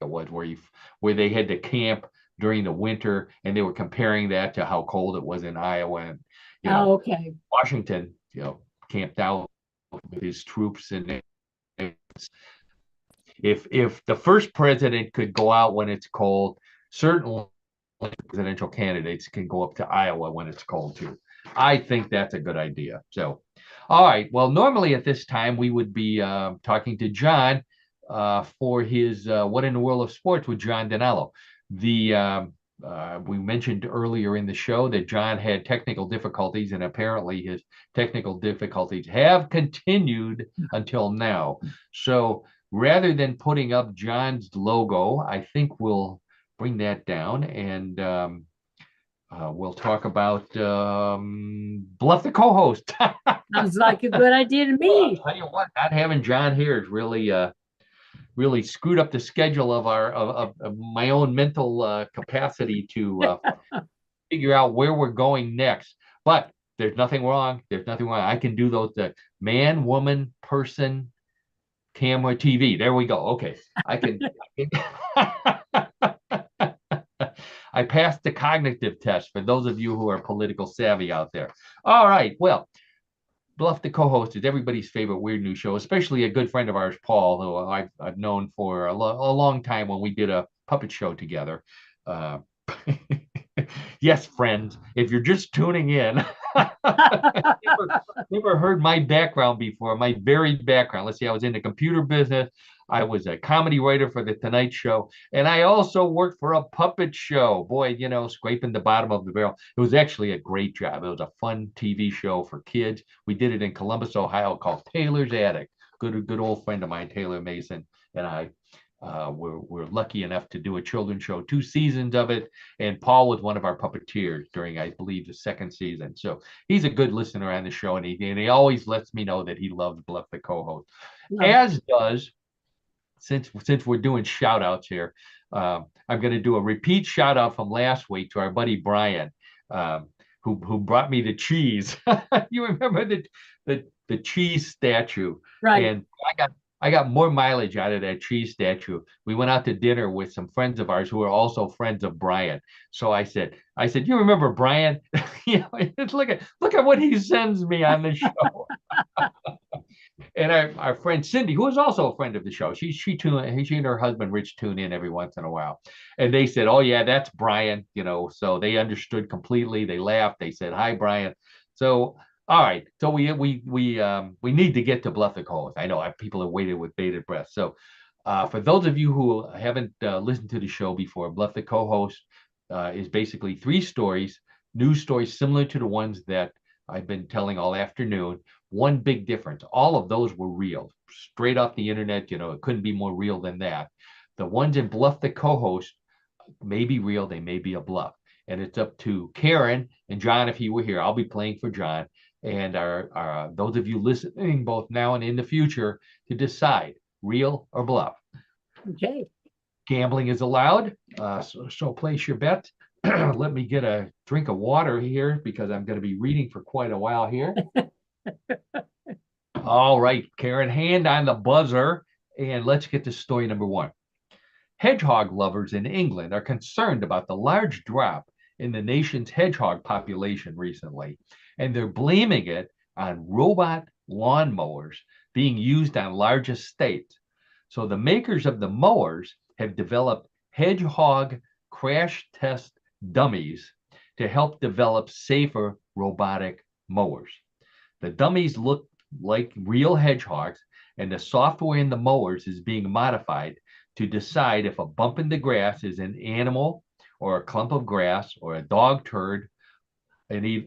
It was where they had to camp during the winter, and they were comparing that to how cold it was in Iowa. And Oh, okay. Washington, camped out with his troops, and if the first president could go out when it's cold, certainly presidential candidates can go up to Iowa when it's cold too. I think that's a good idea. So, all right. Well, normally at this time we would be talking to John for his "What in the World of Sports" with John Danello. We mentioned earlier in the show that John had technical difficulties, and apparently his technical difficulties have continued until now. So rather than putting up John's logo, I think we'll bring that down and we'll talk about Bluff the co-host. Sounds like a good idea to I'll me. tell you what, not having John here has really screwed up the schedule of my own mental capacity to figure out where we're going next. But there's nothing wrong. There's nothing wrong. I can do those man, woman, person, camera, TV. There we go. Okay. I passed the cognitive test for those of you who are political savvy out there. All right. Well, Bluff the co-host is everybody's favorite weird news show, especially a good friend of ours, Paul, who I've known for a long time when we did a puppet show together. Uh, yes, friends, if you're just tuning in, never heard my background before, my varied background. Let's see, I was in the computer business. I was a comedy writer for The Tonight Show, and I also worked for a puppet show. Boy, scraping the bottom of the barrel. It was actually a great job. It was a fun TV show for kids. We did it in Columbus, Ohio, called Taylor's Attic. Good old friend of mine, Taylor Mason, and I we're lucky enough to do a children's show, 2 seasons of it. And Paul was one of our puppeteers during, I believe, the second season. So he's a good listener on the show, and he always lets me know that he loves Bluff the co-host, Love it. as does since we're doing shout outs here. I'm going to do a repeat shout out from last week to our buddy Brian, who brought me the cheese. You remember the cheese statue, Right. and I got more mileage out of that cheese statue. We went out to dinner with some friends of ours who are also friends of Brian. So I said, you remember Brian? Look at what he sends me on the show. And our friend Cindy, who is also a friend of the show, she and her husband Rich tune in every once in a while, and they said, "Oh yeah, that's Brian." So they understood completely. They laughed. They said, "Hi, Brian." So all right, so we need to get to Bluff the co-host. I know people have waited with bated breath. So for those of you who haven't listened to the show before, Bluff the co-host is basically 3 stories, news stories similar to the ones that I've been telling all afternoon. One big difference, all of those were real, straight off the internet. It couldn't be more real than that. The ones in Bluff the co-host may be real, they may be a bluff. And it's up to Karen and John if he were here. I'll be playing for John. And our those of you listening both now and in the future to decide real or bluff. Okay. Gambling is allowed. So place your bet. Let me get a drink of water here because I'm going to be reading for quite a while here. All right, Karen, hand on the buzzer, and let's get to story number one. Hedgehog lovers in England are concerned about the large drop in the nation's hedgehog population recently, and they're blaming it on robot lawnmowers being used on large estates. So the makers of the mowers have developed hedgehog crash test dummies to help develop safer robotic mowers. The dummies look like real hedgehogs, and the software in the mowers is being modified to decide if a bump in the grass is an animal or a clump of grass or a dog turd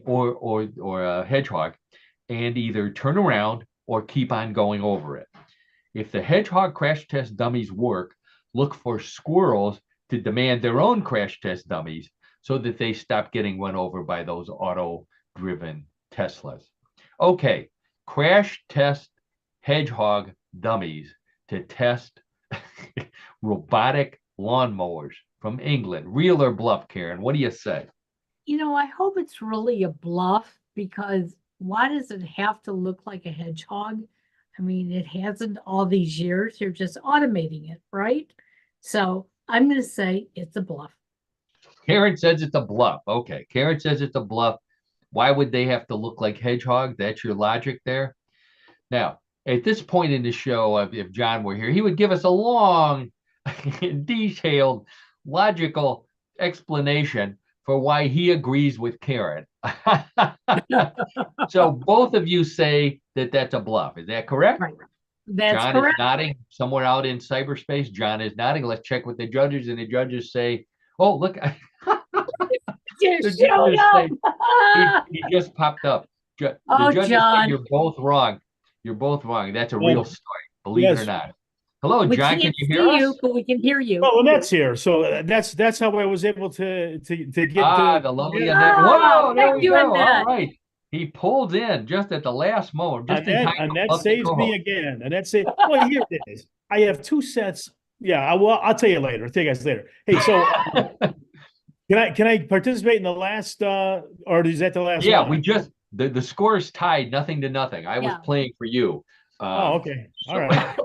or a hedgehog, and either turn around or keep on going over it. If the hedgehog crash test dummies work, look for squirrels to demand their own crash test dummies so that they stop getting run over by those auto-driven Teslas. Okay, crash test hedgehog dummies to test robotic lawnmowers from England. Real or bluff, Karen? What do you say? I hope it's really a bluff because why does it have to look like a hedgehog? I mean, it hasn't all these years. You're just automating it, right? So I'm going to say it's a bluff. Karen says it's a bluff. Okay, Karen says it's a bluff. Why would they have to look like hedgehogs? That's your logic there. Now, at this point in the show, if John were here, he would give us a long, detailed, logical explanation for why he agrees with Karen. So both of you say that that's a bluff. Is that correct? Right. That's John correct. is nodding somewhere out in cyberspace. John is nodding. Let's check with the judges, and the judges say, "Oh, look." The judges say he just popped up. The judges John. say you're both wrong. You're both wrong. That's a real story, believe it or not. Hello, We John. Can can't you see hear us? you, but we can hear you. Well, Annette's here, so that's how I was able to get the lovely Annette. Whoa, there we go. All right. He pulled in just at the last moment. Just Annette saves me again. Annette says, "Well, here it is. I have two sets." Yeah, I'll tell you later. I'll tell you guys later. Hey, so can I participate in the last or is that the last? Yeah, one? we just the score is tied, 0-0. I was playing for you. Okay. All right.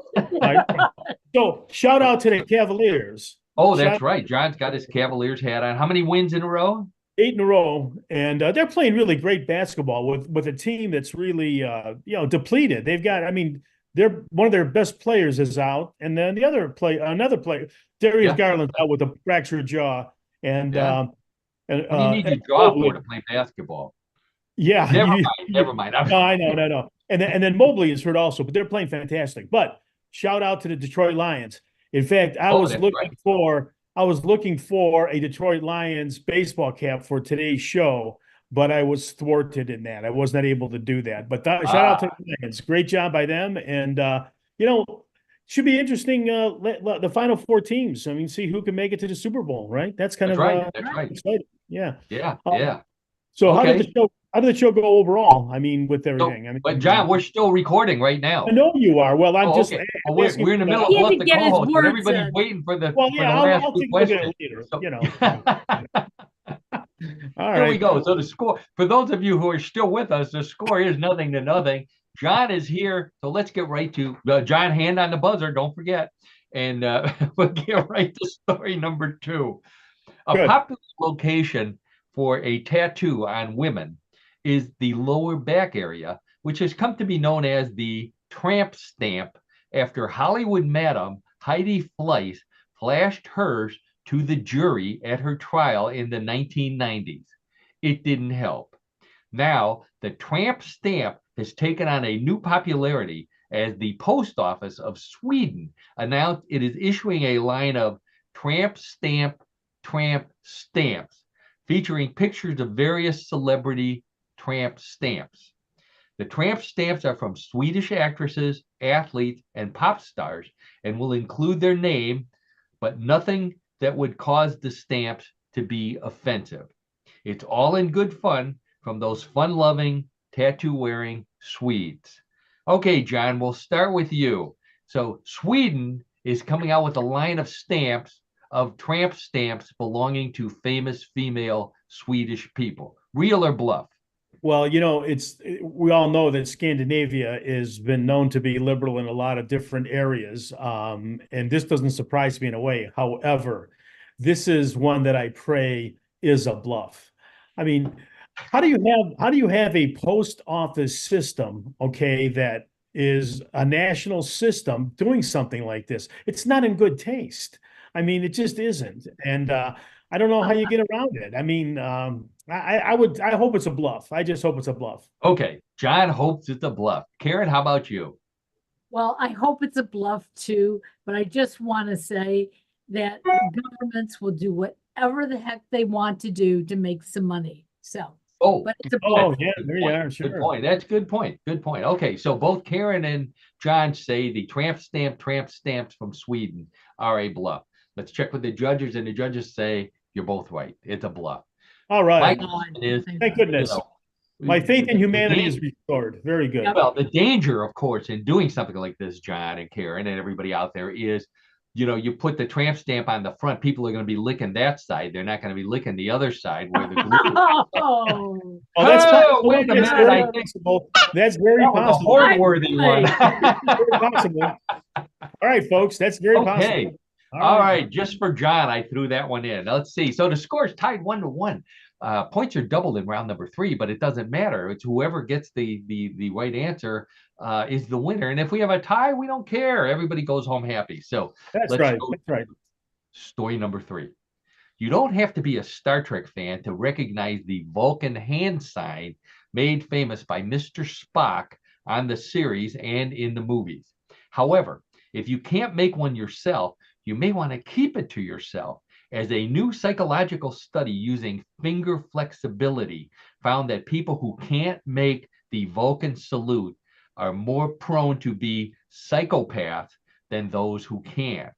So shout out to the Cavaliers. Oh, that's right. John's got his Cavaliers hat on. How many wins in a row? 8 in a row, and they're playing really great basketball with a team that's really depleted. They've got, I mean, they're one of their best players is out, and then another player, Darius Garland's out with a fractured jaw, and what do you need your jaw for to play basketball? Yeah, never mind. No, I know. And then Mobley is hurt also, but they're playing fantastic. But shout out to the Detroit Lions. In fact, I was looking for a Detroit Lions baseball cap for today's show, but I was thwarted in that. I was not able to do that. But shout out to the Lions. Great job by them. And, should be interesting, the final four teams. I mean, see who can make it to the Super Bowl, right? That's right. exciting. Yeah. Yeah. So how did the show go overall? I mean, with everything. So, but John, we're still recording right now. I know you are. Well, I'm just. Okay. Well, we're in the middle of what the co-host, and everybody's waiting for the. Well, yeah, I'll take a look at it later. All right. Here we go. So the score, for those of you who are still with us, the score is 0-0. John is here, so let's get right to John. Hand on the buzzer, don't forget, and we'll get right to story number 2. A popular location for a tattoo on women is the lower back area, which has come to be known as the tramp stamp after Hollywood madam Heidi Fleiss flashed hers to the jury at her trial in the 1990s. It didn't help. Now, the tramp stamp has taken on a new popularity as the post office of Sweden announced it is issuing a line of tramp stamps featuring pictures of various celebrity tramp stamps. The tramp stamps are from Swedish actresses, athletes, and pop stars and will include their name, but nothing that would cause the stamps to be offensive. It's all in good fun from those fun-loving, tattoo-wearing Swedes. Okay, John, we'll start with you. So Sweden is coming out with a line of stamps, of tramp stamps belonging to famous female Swedish people. Real or bluff? Well, we all know that Scandinavia has been known to be liberal in a lot of different areas, and this doesn't surprise me in a way. However, this is one that I pray is a bluff. I mean, how do you have a post office system, okay, that is a national system doing something like this? It's not in good taste. I mean, it just isn't. And I don't know how you get around it. I mean, I hope it's a bluff. I just hope it's a bluff. Okay, John hopes it's a bluff. Karen, how about you? Well, I hope it's a bluff too, but I just want to say that governments will do whatever the heck they want to do to make some money. So, Oh, but it's a bluff. Oh, yeah, there you are, good sure. point. That's good point. Good point. Okay, so both Karen and John say the tramp stamps from Sweden are a bluff. Let's check with the judges, and the judges say you're both right. It's a bluff. All My right. question is, Thank goodness. My faith in humanity is restored. Very good. Yep. well, the danger, of course, in doing something like this, John and Karen and everybody out there is, you put the tramp stamp on the front, people are going to be licking that side. They're not going to be licking the other side where the glue. Oh, Oh, that's Oh, wait a that's minute, very I think possible. That's very that was a possible. horn-worthy one. Very possible. All right, folks, that's very Okay. possible. All right, just for John, I threw that one in. Let's see. So the score is tied 1-1. Points are doubled in round number 3, but it doesn't matter. It's whoever gets the right answer is the winner. And if we have a tie, we don't care. Everybody goes home happy. So That's let's right. go That's right. story number 3. You don't have to be a Star Trek fan to recognize the Vulcan hand sign made famous by Mr. Spock on the series and in the movies. However, if you can't make one yourself, you may want to keep it to yourself, as a new psychological study using finger flexibility found that people who can't make the Vulcan salute are more prone to be psychopaths than those who can.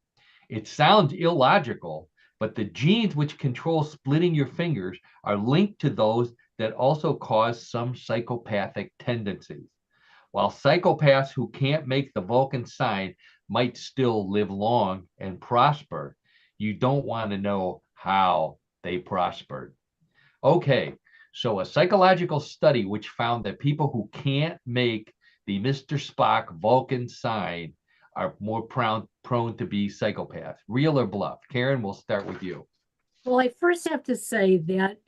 It sounds illogical, but the genes which control splitting your fingers are linked to those that also cause some psychopathic tendencies. While psychopaths who can't make the Vulcan sign might still live long and prosper, you don't want to know how they prospered. Okay, so a psychological study which found that people who can't make the Mr. Spock Vulcan sign are more prone to be psychopaths. Real or bluff? Karen, we'll start with you. well, I first have to say that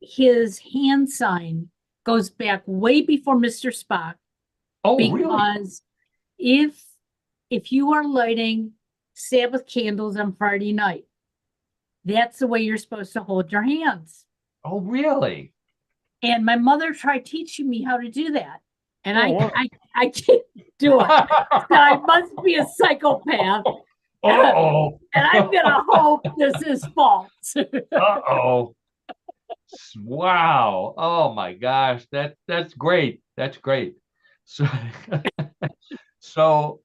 his hand sign goes back way before Mr. Spock, Oh, really? because if you are lighting Sabbath candles on Friday night, that's the way you're supposed to hold your hands. Oh, really? And my mother tried teaching me how to do that, and Oh, wow. I can't do it. So I must be a psychopath, Uh-oh. and I'm gonna hope this is false. Uh-oh. Wow. Oh my gosh. That's great. That's great. So so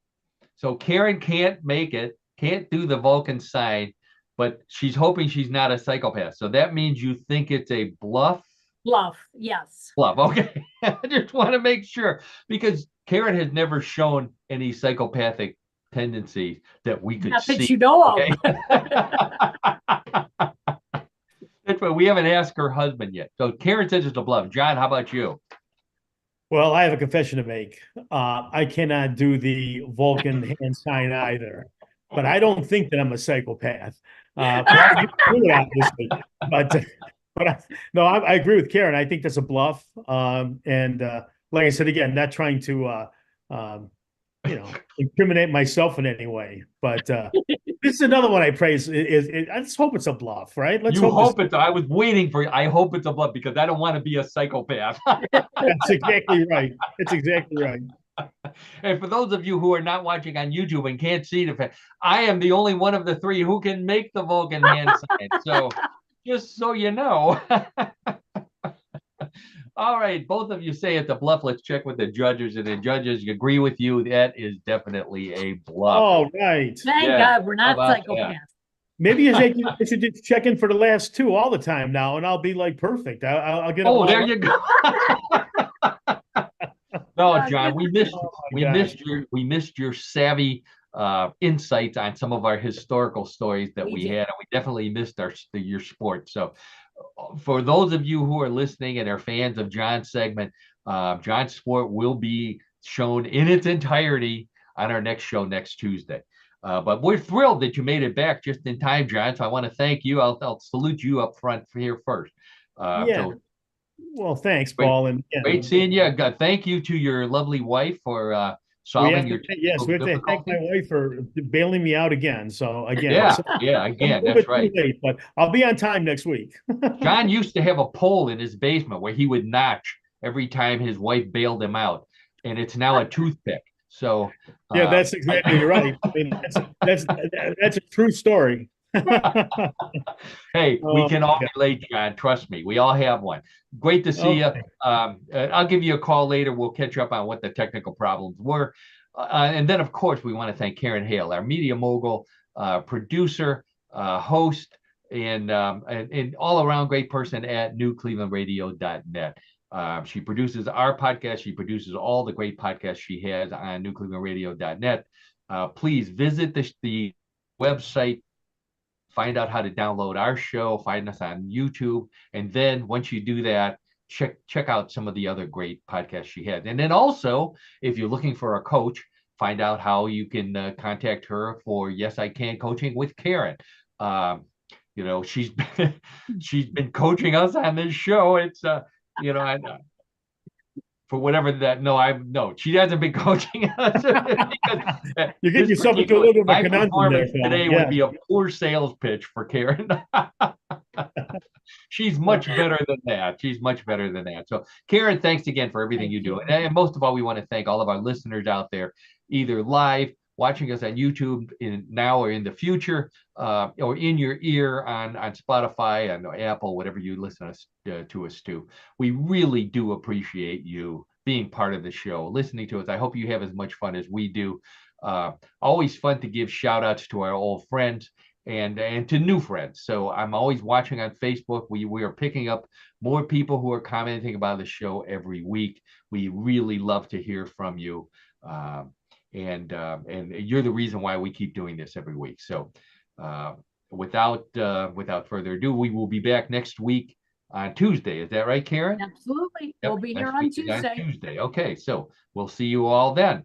so Karen can't make it, can't do the Vulcan sign, but she's hoping she's not a psychopath. So that means you think it's a bluff? Bluff, yes. Bluff. Okay. I just want to make sure, because Karen has never shown any psychopathic tendencies that we could Not see. that you know Okay. of. That's why we haven't asked her husband yet. So Karen says it's a bluff. John, how about you? Well, I have a confession to make. I cannot do the Vulcan hand sign either, but I don't think that I'm a psychopath. Obviously, no, I agree with Karen. I think that's a bluff. And like I said again, not trying to incriminate myself in any way. But this is another one I praise. I just hope it's a bluff, right? Let's hope it's. I was waiting for you. I hope it's a bluff because I don't want to be a psychopath. That's exactly right. That's exactly right. And for those of you who are not watching on YouTube and can't see the fact, I am the only one of the three who can make the Vulcan hand sign. So just so you know. All right, both of you say it's a bluff. Let's check with the judges, and the judges agree with you. That is definitely a bluff. All right. Thank Yeah. God we're How not about that? psychopaths. Maybe you should just check in for the last two all the time now, and I'll be like perfect. I'll get. Oh, there you go. No, Oh, John, we gosh. missed your savvy insights on some of our historical stories that We we did. had, and we definitely missed your sport. So, for those of you who are listening and are fans of John's segment, John's sport will be shown in its entirety on our next show next Tuesday. But we're thrilled that you made it back just in time, John. So I want to thank you. I'll salute you up front here first. Yeah. So Well, thanks, great, Paul, and great seeing you. Thank you to your lovely wife for solving your yes, we have to thank my difficulties. wife for bailing me out again. So again, Yeah, so yeah, I'm a again, little that's bit too right. late, but I'll be on time next week. John used to have a pole in his basement where he would notch every time his wife bailed him out, and it's now a toothpick. So Yeah, that's exactly right. I mean, that's a true story. hey, we can all yeah. relate, John. Trust me, we all have one. Great to see you. Okay. I'll give you a call later. We'll catch up on what the technical problems were. And then, of course, we want to thank Karen Hale, our media mogul, producer, host, and all around great person at newclevelandradio.net. She produces our podcast. She produces all the great podcasts she has on newclevelandradio.net. Please visit the website, find out how to download our show, find us on YouTube, and then once you do that, check out some of the other great podcasts she has. And then also, if you're looking for a coach, find out how you can contact her for Yes I Can Coaching with Karen. She's been coaching us on this show. It's for whatever that she hasn't been coaching us because You're getting yourself into a little bit of a my conundrum there, performance Paul. today Yeah. would be a poor sales pitch for Karen. She's much better than that. She's much better than that. So Karen, thanks again for everything Thank you do. you. And most of all, we want to thank all of our listeners out there, either live watching us on YouTube now or in the future, or in your ear on Spotify and Apple, whatever you listen to us to. We really do appreciate you being part of the show, listening to us. I hope you have as much fun as we do. Always fun to give shout outs to our old friends and to new friends. So I'm always watching on Facebook. We are picking up more people who are commenting about the show every week. We really love to hear from you. And you're the reason why we keep doing this every week. So without further ado, we will be back next week on Tuesday. Is that right, Karen? Absolutely. Yep, We'll be here next on week is Tuesday. Tuesday. Okay, so we'll see you all then.